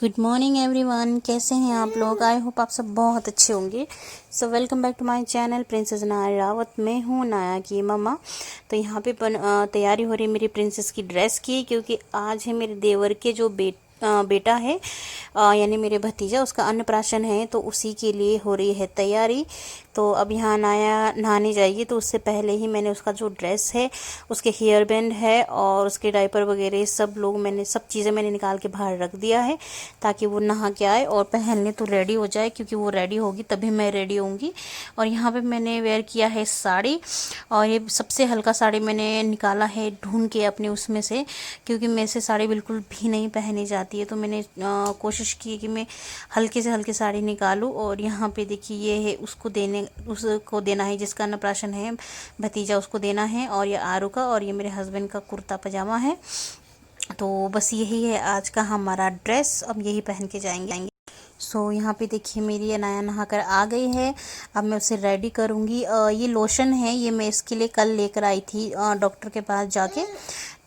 Good morning everyone, कैसे हैं आप लोग। आई होप आप सब बहुत अच्छे होंगे। So welcome back to my channel Princess Naya Rawat. मैं हूँ नाया की मम्मा। तो यहाँ पे तैयारी हो रही है मेरी प्रिंसेस की ड्रेस की, क्योंकि आज है मेरे देवर के जो बेटा है, यानी मेरे भतीजा, उसका अन्नप्राशन है, तो उसी के लिए हो रही है तैयारी। तो अब यहाँ नाया नहाने जाएगी, तो उससे पहले ही मैंने उसका जो ड्रेस है, उसके हेयर बैंड है और उसके डायपर वगैरह सब चीज़ें मैंने निकाल के बाहर रख दिया है, ताकि वो नहा के आए और पहनने तो रेडी हो जाए, क्योंकि वो रेडी होगी तभी मैं रेडी होंगी। और यहाँ पे मैंने वेयर किया है साड़ी, और ये सबसे हल्का साड़ी मैंने निकाला है ढूंढ के अपने उसमें से, क्योंकि मेरे से साड़ी बिल्कुल भी नहीं पहनी जाती है। तो मैंने कोशिश की कि मैं हल्के से हल्की साड़ी निकालूं। और यहाँ पे देखिए ये है उसको देना है, जिसका अन्नप्राशन है भतीजा, उसको देना है। और ये आरू का, और ये मेरे हस्बैंड का कुर्ता पजामा है। तो बस यही है आज का हमारा ड्रेस, अब यही पहन के जाएंगे। सो यहाँ पे देखिए मेरी अनाया नहा कर आ गई है। अब मैं उसे रेडी करूँगी। ये लोशन है, ये मैं इसके लिए कल लेकर आई थी डॉक्टर के पास जाके।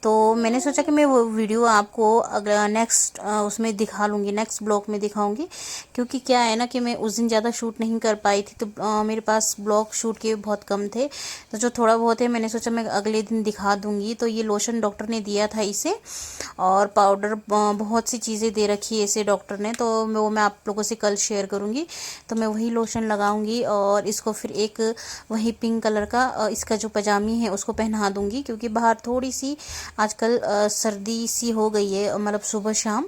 तो मैंने सोचा कि मैं वो वीडियो आपको अगर नेक्स्ट उसमें दिखा लूँगी, नेक्स्ट ब्लॉग में दिखाऊंगी, क्योंकि क्या है ना कि मैं उस दिन ज़्यादा शूट नहीं कर पाई थी। तो मेरे पास ब्लॉग शूट के बहुत कम थे, तो जो थोड़ा बहुत है मैंने सोचा मैं अगले दिन दिखा दूँगी। तो ये लोशन डॉक्टर ने दिया था इसे, और पाउडर बहुत सी चीज़ें दे रखी है इसे डॉक्टर ने, तो वो मैं आप लोगों से कल शेयर करूँगी। तो मैं वही लोशन लगाऊंगी और इसको फिर एक वही पिंक कलर का इसका जो पजामी है उसको पहना दूंगी, क्योंकि बाहर थोड़ी सी आजकल सर्दी सी हो गई है, मतलब सुबह शाम।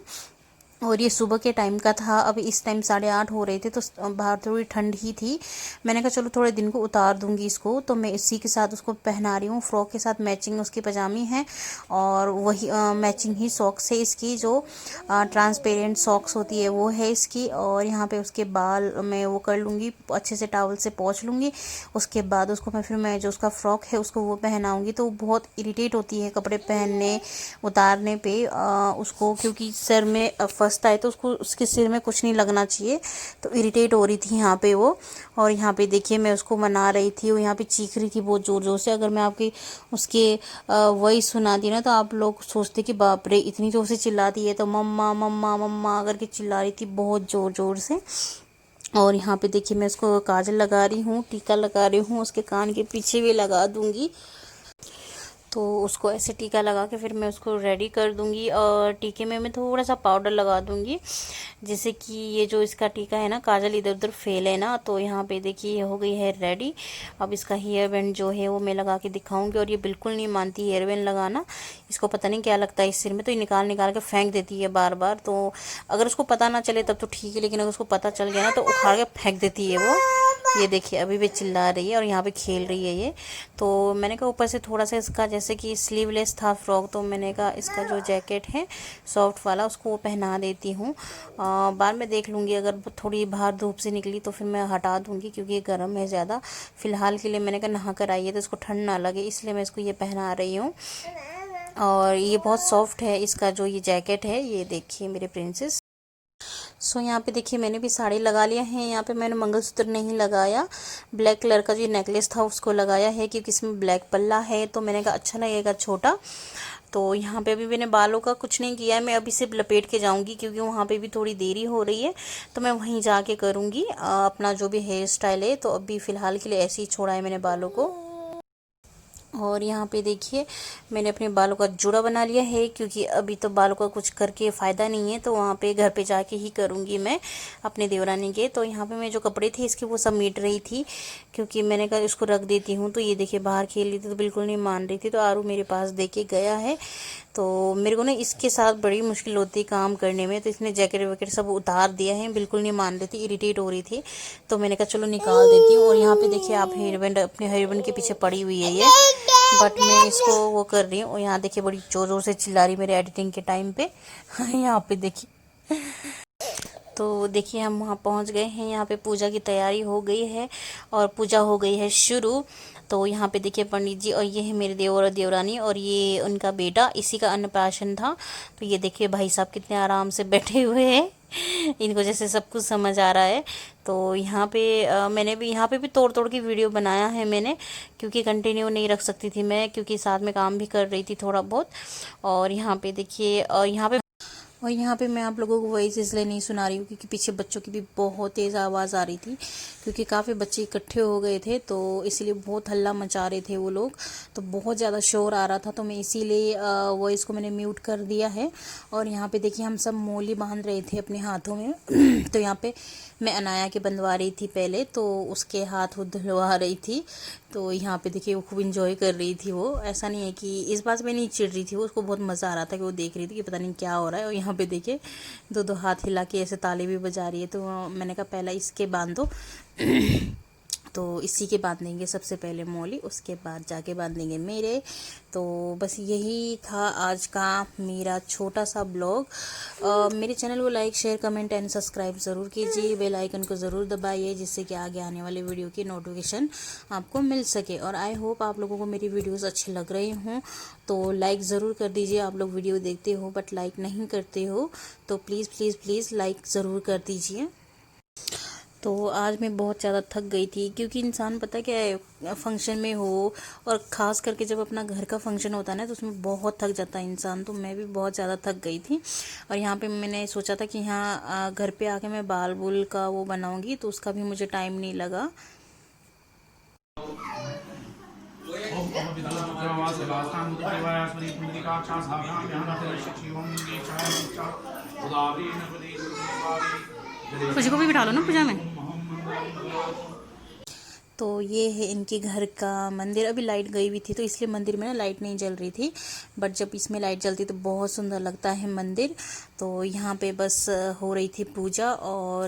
और ये सुबह के टाइम का था, अभी इस टाइम 8:30 हो रहे थे, तो बाहर थोड़ी ठंड ही थी। मैंने कहा चलो थोड़े दिन को उतार दूंगी इसको, तो मैं इसी के साथ उसको पहना रही हूँ। फ्रॉक के साथ मैचिंग उसकी पजामी है, और वही मैचिंग ही सॉक्स है इसकी, जो ट्रांसपेरेंट सॉक्स होती है वो है इसकी। और यहाँ पे उसके बाल मैं वो कर लूँगी, अच्छे से टॉवल से पोंछ लूँगी। उसके बाद उसको मैं जो उसका फ्रॉक है उसको वो पहनाऊँगी। तो बहुत इरिटेट होती है कपड़े पहनने उतारने पे उसको, क्योंकि सर में फंसता है, तो उसको उसके सिर में कुछ नहीं लगना चाहिए। तो इरिटेट हो रही थी यहाँ पे वो। और यहाँ पे देखिए मैं उसको मना रही थी, वो यहाँ पे चीख रही थी बहुत ज़ोर ज़ोर से। अगर मैं आपकी उसके वॉइस सुना दी ना, तो आप लोग सोचते कि बाप रे इतनी ज़ोर से चिल्लाती है। तो मम्मा मम्मा मम्मा करके चिल्ला रही थी बहुत ज़ोर ज़ोर से। और यहाँ पे देखिए मैं उसको काजल लगा रही हूँ, टीका लगा रही हूँ, उसके कान के पीछे भी लगा दूँगी। तो उसको ऐसे टीका लगा के फिर मैं उसको रेडी कर दूंगी। और टीके में मैं थोड़ा सा पाउडर लगा दूंगी, जैसे कि ये जो इसका टीका है ना, काजल इधर उधर फैले ना। तो यहाँ पे देखिए ये हो गई है रेडी। अब इसका हेयर बैंड जो है वो मैं लगा के दिखाऊंगी। और ये बिल्कुल नहीं मानती हेयर बैंड लगाना, इसको पता नहीं क्या लगता है इस सिर में, तो ये निकाल निकाल के फेंक देती है बार बार। तो अगर उसको पता ना चले तब तो ठीक है, लेकिन अगर उसको पता चल गया ना तो उखाड़ के फेंक देती है वो। ये देखिए अभी भी चिल्ला रही है और यहाँ पे खेल रही है ये। तो मैंने कहा ऊपर से थोड़ा सा इसका, जैसे कि स्लीवलेस था फ्रॉक, तो मैंने कहा इसका जो जैकेट है सॉफ्ट वाला उसको वो पहना देती हूँ। बाद में देख लूँगी, अगर थोड़ी बाहर धूप से निकली तो फिर मैं हटा दूँगी, क्योंकि ये गर्म है ज़्यादा। फ़िलहाल के लिए मैंने कहा नहा कर आई है तो इसको ठंड ना लगे, इसलिए मैं इसको ये पहना रही हूँ। और ये बहुत सॉफ्ट है इसका जो ये जैकेट है, ये देखिए मेरे प्रिंसेस। सो यहाँ पे देखिए मैंने भी साड़ी लगा लिया है। यहाँ पे मैंने मंगलसूत्र नहीं लगाया, ब्लैक कलर का जो नेकलेस था उसको लगाया है, क्योंकि इसमें ब्लैक पल्ला है, तो मैंने कहा अच्छा लगेगा छोटा। तो यहाँ पे अभी मैंने बालों का कुछ नहीं किया है, मैं अभी सिर्फ लपेट के जाऊँगी, क्योंकि वहाँ पे भी थोड़ी देरी हो रही है, तो मैं वहीं जाके करूँगी अपना जो भी हेयर स्टाइल है। तो अभी फ़िलहाल के लिए ऐसे ही छोड़ा है मैंने बालों को। और यहाँ पे देखिए मैंने अपने बालों का जूड़ा बना लिया है, क्योंकि अभी तो बालों का कुछ करके फ़ायदा नहीं है, तो वहाँ पे घर पे जाके ही करूँगी मैं अपने देवरानी के। तो यहाँ पे मैं जो कपड़े थे इसके वो सब मीट रही थी, क्योंकि मैंने कहा इसको रख देती हूँ। तो ये देखिए बाहर खेल रही थी तो बिल्कुल नहीं मान रही थी, तो आरू मेरे पास दे के गया है। तो मेरे को ना इसके साथ बड़ी मुश्किल होती है काम करने में, तो इसने जैकेट वैकेट सब उतार दिया है, बिल्कुल नहीं मान रही थी, इरिटेट हो रही थी। तो मैंने कहा चलो निकाल देती हूँ। और यहाँ पे देखिए आप हेयर बैंड, अपने हेयर बैंड के पीछे पड़ी हुई है ये, बट मैं इसको वो कर रही हूँ। और यहाँ देखिए बड़ी जोर जोर से चिल्ला रही मेरे एडिटिंग के टाइम पे। यहाँ पे देखिए, तो देखिए हम वहाँ पहुँच गए हैं। यहाँ पे पूजा की तैयारी हो गई है और पूजा हो गई है शुरू। तो यहाँ पे देखिए पंडित जी, और ये है मेरे देवर और देवरानी, और ये उनका बेटा, इसी का अन्नप्राशन था। तो ये देखिए भाई साहब कितने आराम से बैठे हुए हैं, इनको जैसे सब कुछ समझ आ रहा है। तो यहाँ पे मैंने भी यहाँ पे भी तोड़ तोड़ की वीडियो बनाया है मैंने, क्योंकि कंटिन्यू नहीं रख सकती थी मैं, क्योंकि साथ में काम भी कर रही थी थोड़ा बहुत। और यहाँ पे देखिए, और यहाँ पे और यहाँ पे मैं आप लोगों को वॉइस इसलिए नहीं सुना रही हूँ क्योंकि पीछे बच्चों की भी बहुत तेज़ आवाज़ आ रही थी, क्योंकि काफ़ी बच्चे इकट्ठे हो गए थे तो इसीलिए बहुत हल्ला मचा रहे थे वो लोग, तो बहुत ज़्यादा शोर आ रहा था, तो मैं इसीलिए वॉइस को मैंने म्यूट कर दिया है। और यहाँ पे देखिए हम सब मोली बांध रहे थे अपने हाथों में तो यहाँ पे मैं अनाया के बंधवा रही थी पहले, तो उसके हाथ वो धुलवा रही थी। तो यहाँ पे देखिए वो खूब इंजॉय कर रही थी, वो ऐसा नहीं है कि इस बात में नहीं चिढ़ रही थी, वो उसको बहुत मज़ा आ रहा था कि वो देख रही थी कि पता नहीं क्या हो रहा है। और यहाँ पे देखिए दो दो हाथ हिला के ऐसे ताली भी बजा रही है, तो मैंने कहा पहला इसके बांध दो तो इसी के बांधेंगे सबसे पहले मौली, उसके बाद जाके बांधेंगे मेरे। तो बस यही था आज का मेरा छोटा सा ब्लॉग। मेरे चैनल को like share comment and subscribe ज़रूर कीजिए, बेल आइकन को ज़रूर दबाइए जिससे कि आगे आने वाले वीडियो की नोटिफिकेशन आपको मिल सके। और आई होप आप लोगों को मेरी वीडियोस अच्छी लग रही हों, तो लाइक ज़रूर कर दीजिए। आप लोग वीडियो देखते हो बट लाइक नहीं करते हो, तो प्लीज़ प्लीज़ प्लीज़ लाइक ज़रूर कर दीजिए। तो आज मैं बहुत ज़्यादा थक गई थी, क्योंकि इंसान पता क्या है फंक्शन में हो, और ख़ास करके जब अपना घर का फंक्शन होता है ना तो उसमें बहुत थक जाता है इंसान। तो मैं भी बहुत ज़्यादा थक गई थी। और यहाँ पे मैंने सोचा था कि यहाँ घर पे आके मैं बाल बुल का वो बनाऊंगी, तो उसका भी मुझे टाइम नहीं लगा। खुशी को भी बिठा लो ना पूजा में। तो ये है इनके घर का मंदिर। अभी लाइट गई हुई थी तो इसलिए मंदिर में ना लाइट नहीं जल रही थी, बट जब इसमें लाइट जलती तो बहुत सुंदर लगता है मंदिर। तो यहाँ पे बस हो रही थी पूजा, और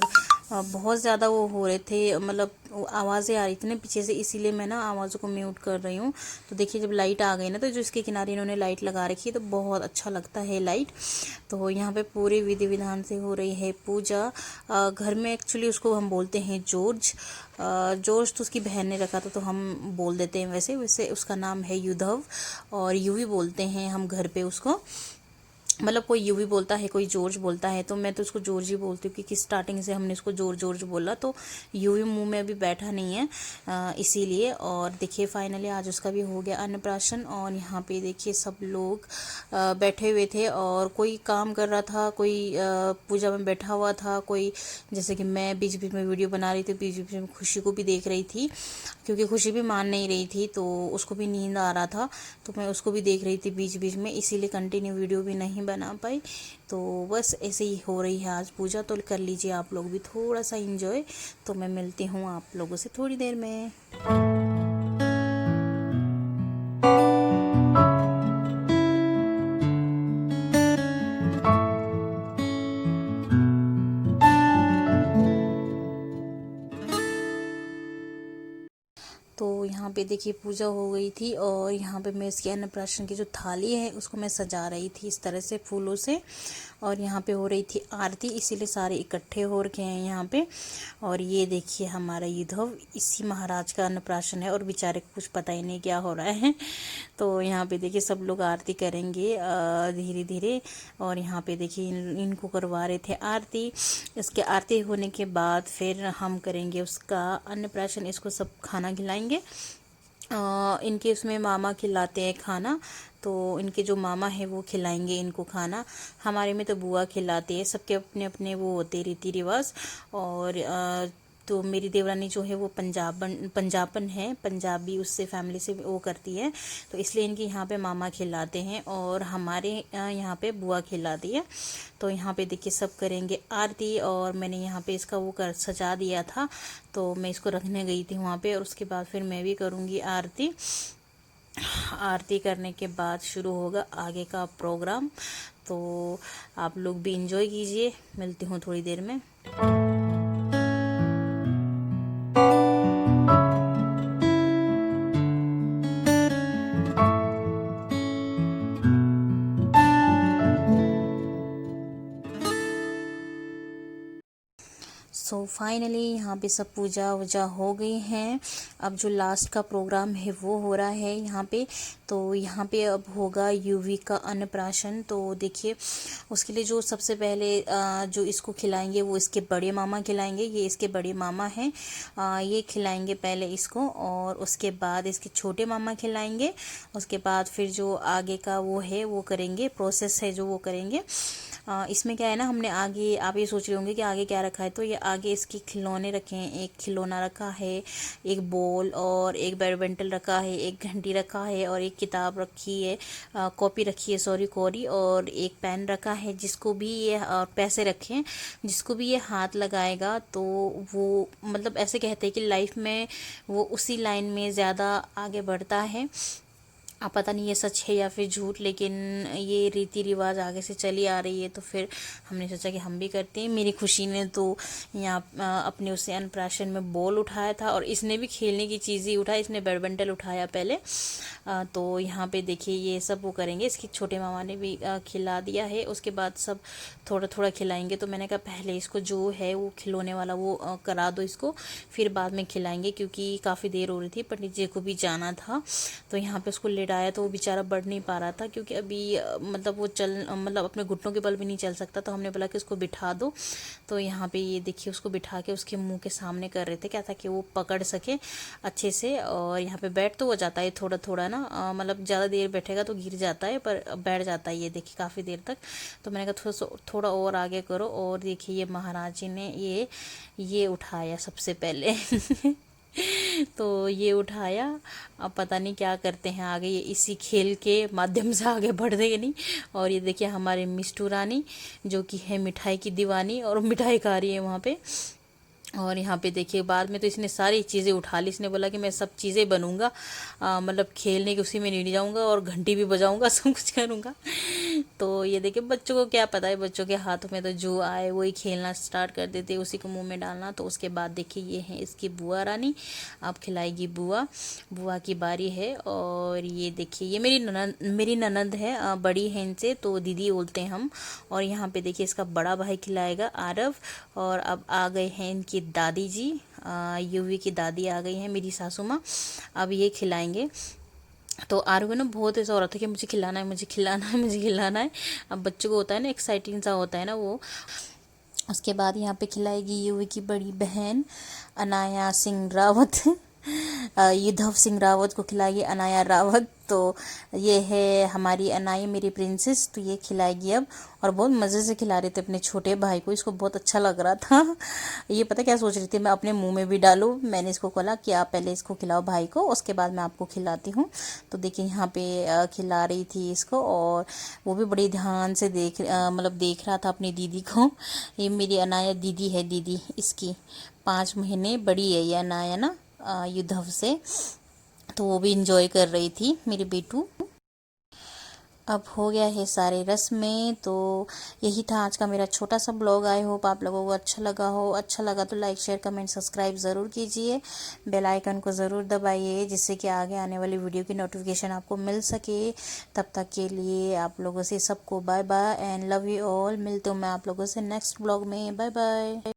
बहुत ज़्यादा वो हो रहे थे, मतलब आवाज़ें आ रही थी ना पीछे से, इसीलिए मैं ना आवाज़ों को म्यूट कर रही हूँ। तो देखिए जब लाइट आ गई ना, तो जो इसके किनारे इन्होंने लाइट लगा रखी है तो बहुत अच्छा लगता है लाइट। तो यहाँ पे पूरे विधि विधान से हो रही है पूजा। घर में एक्चुअली उसको हम बोलते हैं जॉर्ज। जॉर्ज तो उसकी बहन ने रखा था तो हम बोल देते हैं वैसे वैसे उसका नाम है युद्धव, और यूवी बोलते हैं हम घर पे उसको। मतलब कोई यूवी बोलता है, कोई जॉर्ज बोलता है, तो मैं तो उसको जॉर्ज ही बोलती हूँ क्योंकि स्टार्टिंग से हमने उसको जॉर्ज जॉर्ज बोला, तो यूवी मुंह में अभी बैठा नहीं है इसीलिए। और देखिए फाइनली आज उसका भी हो गया अन्नप्राशन। और यहाँ पे देखिए सब लोग बैठे हुए थे, और कोई काम कर रहा था, कोई पूजा में बैठा हुआ था, कोई जैसे कि मैं बीच बीच में वीडियो बना रही थी, बीच बीच में खुशी को भी देख रही थी क्योंकि खुशी भी मान नहीं रही थी, तो उसको भी नींद आ रहा था, तो मैं उसको भी देख रही थी बीच बीच में, इसीलिए कंटिन्यू वीडियो भी नहीं बना पाई। तो बस ऐसे ही हो रही है आज पूजा, तो कर लीजिए आप लोग भी थोड़ा सा एंजॉय। तो मैं मिलती हूँ आप लोगों से थोड़ी देर में। तो यहाँ पे देखिए पूजा हो गई थी, और यहाँ पे मैं इसके अन्नप्राशन की जो थाली है उसको मैं सजा रही थी इस तरह से फूलों से। और यहाँ पे हो रही थी आरती, इसीलिए सारे इकट्ठे हो रखे हैं यहाँ पे। और ये देखिए हमारा युद्धव, इसी महाराज का अन्नप्राशन है, और बेचारे को कुछ पता ही नहीं क्या हो रहा है। तो यहाँ पे देखिए सब लोग आरती करेंगे धीरे धीरे। और यहाँ पे देखिए इनको करवा रहे थे आरती। इसके आरती होने के बाद फिर हम करेंगे उसका अन्नप्राशन, इसको सब खाना खिलाएंगे। इनके उसमें मामा खिलाते हैं खाना, तो इनके जो मामा है वो खिलाएंगे इनको खाना। हमारे में तो बुआ खिलाती है, सबके अपने अपने वो होते रीति रिवाज। और तो मेरी देवरानी जो है वो पंजाबन है, पंजाबी उससे फैमिली से वो करती है, तो इसलिए इनके यहाँ पे मामा खिलाते हैं, और हमारे यहाँ पे बुआ खिलाती है। तो यहाँ पे देखिए सब करेंगे आरती, और मैंने यहाँ पे इसका वो कर सजा दिया था, तो मैं इसको रखने गई थी वहाँ पे, और उसके बाद फिर मैं भी करूँगी आरती। आरती करने के बाद शुरू होगा आगे का प्रोग्राम। तो आप लोग भी इंजॉय कीजिए, मिलती हूँ थोड़ी देर में। सो फाइनली यहाँ पे सब पूजा वूजा हो गई हैं। अब जो लास्ट का प्रोग्राम है वो हो रहा है यहाँ पे। तो यहाँ पे अब होगा यूवी का अन्नप्राशन। तो देखिए उसके लिए जो सबसे पहले जो इसको खिलाएंगे वो इसके बड़े मामा खिलाएंगे। ये इसके बड़े मामा हैं, ये खिलाएंगे पहले इसको, और उसके बाद इसके छोटे मामा खिलाएंगे। उसके बाद फिर जो आगे का वो है वो करेंगे, प्रोसेस है जो वो करेंगे। इसमें क्या है ना, हमने आगे, आप ये सोच रहे होंगे कि आगे क्या रखा है, तो ये आगे इसके खिलौने रखे हैं। एक खिलौना रखा है, एक बॉल और एक बैडमिंटन रखा है, एक घंटी रखा है और एक किताब रखी है, कॉपी रखी है, सॉरी कॉरी, और एक पेन रखा है। जिसको भी ये पैसे रखे हैं, जिसको भी ये हाथ लगाएगा तो वो मतलब ऐसे कहते हैं कि लाइफ में वो उसी लाइन में ज़्यादा आगे बढ़ता है। अब पता नहीं ये सच है या फिर झूठ, लेकिन ये रीति रिवाज आगे से चली आ रही है, तो फिर हमने सोचा कि हम भी करते हैं। मेरी खुशी ने तो यहाँ अपने उसे अन्नप्राशन में बॉल उठाया था और इसने भी खेलने की चीज़ें उठाई। इसने बैडमिंटन उठाया पहले। तो यहाँ पे देखिए ये सब वो करेंगे। इसके छोटे मामा ने भी खिला दिया है, उसके बाद सब थोड़ा थोड़ा खिलाएंगे। तो मैंने कहा पहले इसको जो है वो खिलौने वाला वो करा दो इसको, फिर बाद में खिलाएंगे, क्योंकि काफ़ी देर हो रही थी, पंडित जी को भी जाना था। तो यहाँ पे उसको आया तो वो बेचारा बढ़ नहीं पा रहा था, क्योंकि अभी मतलब वो मतलब अपने घुटनों के बल भी नहीं चल सकता। तो हमने बोला कि उसको बिठा दो। तो यहाँ पे ये देखिए उसको बिठा के उसके मुंह के सामने कर रहे थे, क्या था कि वो पकड़ सके अच्छे से। और यहाँ पे बैठ तो वो जाता है थोड़ा थोड़ा ना, मतलब ज़्यादा देर बैठेगा तो गिर जाता है, पर बैठ जाता है ये देखिए काफ़ी देर तक। तो मैंने कहा थोड़ा और आगे करो। और देखिए ये महाराज जी ने ये उठाया सबसे पहले तो ये उठाया। अब पता नहीं क्या करते हैं आगे, ये इसी खेल के माध्यम से आगे बढ़ देंगे नहीं। और ये देखिए हमारे मिष्टू रानी जो कि है मिठाई की दीवानी, और मिठाई खा रही है वहाँ पे। और यहाँ पे देखिए बाद में तो इसने सारी चीज़ें उठा ली। इसने बोला कि मैं सब चीज़ें बनूंगा, मतलब खेलने की उसी में नहीं जाऊंगा और घंटी भी बजाऊंगा, सब कुछ करूंगा। तो ये देखिए बच्चों को क्या पता है, बच्चों के हाथों में तो जो आए वही खेलना स्टार्ट कर देते, उसी को मुंह में डालना। तो उसके बाद देखिए ये है इसकी बुआ रानी, अब खिलाएगी बुआ। बुआ की बारी है। और ये देखिए ये मेरी ननंद है, बड़ी है इनसे, तो दीदी बोलते हैं हम। और यहाँ पे देखिए इसका बड़ा भाई खिलाएगा आरव। और अब आ गए हैं इनकी दादी जी, यूवी की दादी आ गई हैं, मेरी सासू माँ। अब ये खिलाएंगे। तो आरव ना बहुत ऐसा हो रहा था कि मुझे खिलाना है, मुझे खिलाना है, मुझे खिलाना है। अब बच्चों को होता है ना, एक्साइटिंग सा होता है ना वो। उसके बाद यहाँ पे खिलाएगी यूवी की बड़ी बहन अनाया सिंह रावत युद्धव सिंह रावत को खिलाएगी अनाया रावत। तो ये है हमारी अनाई, मेरी प्रिंसेस, तो ये खिलाएगी अब। और बहुत मज़े से खिला रहे थे अपने छोटे भाई को, इसको बहुत अच्छा लग रहा था। ये पता क्या सोच रही थी, मैं अपने मुंह में भी डालूं। मैंने इसको बोला कि आप पहले इसको खिलाओ भाई को, उसके बाद मैं आपको खिलाती हूँ। तो देखिए यहाँ पे खिला रही थी इसको, और वो भी बड़ी ध्यान से मतलब देख रहा था अपनी दीदी को। ये मेरी अनाया दीदी है, दीदी इसकी 5 महीने बड़ी है ये अनाया ना, युद्धव से। तो वो भी इंजॉय कर रही थी मेरी बेटू। अब हो गया है सारे रस्में। तो यही था आज का मेरा छोटा सा ब्लॉग। आई होप आप लोगों को अच्छा लगा हो। अच्छा लगा तो लाइक शेयर कमेंट सब्सक्राइब ज़रूर कीजिए, बेल आइकन को ज़रूर दबाइए, जिससे कि आगे आने वाली वीडियो की नोटिफिकेशन आपको मिल सके। तब तक के लिए आप लोगों से सबको bye bye and love you all. मिलते हूँ मैं आप लोगों से नेक्स्ट ब्लॉग में। Bye bye.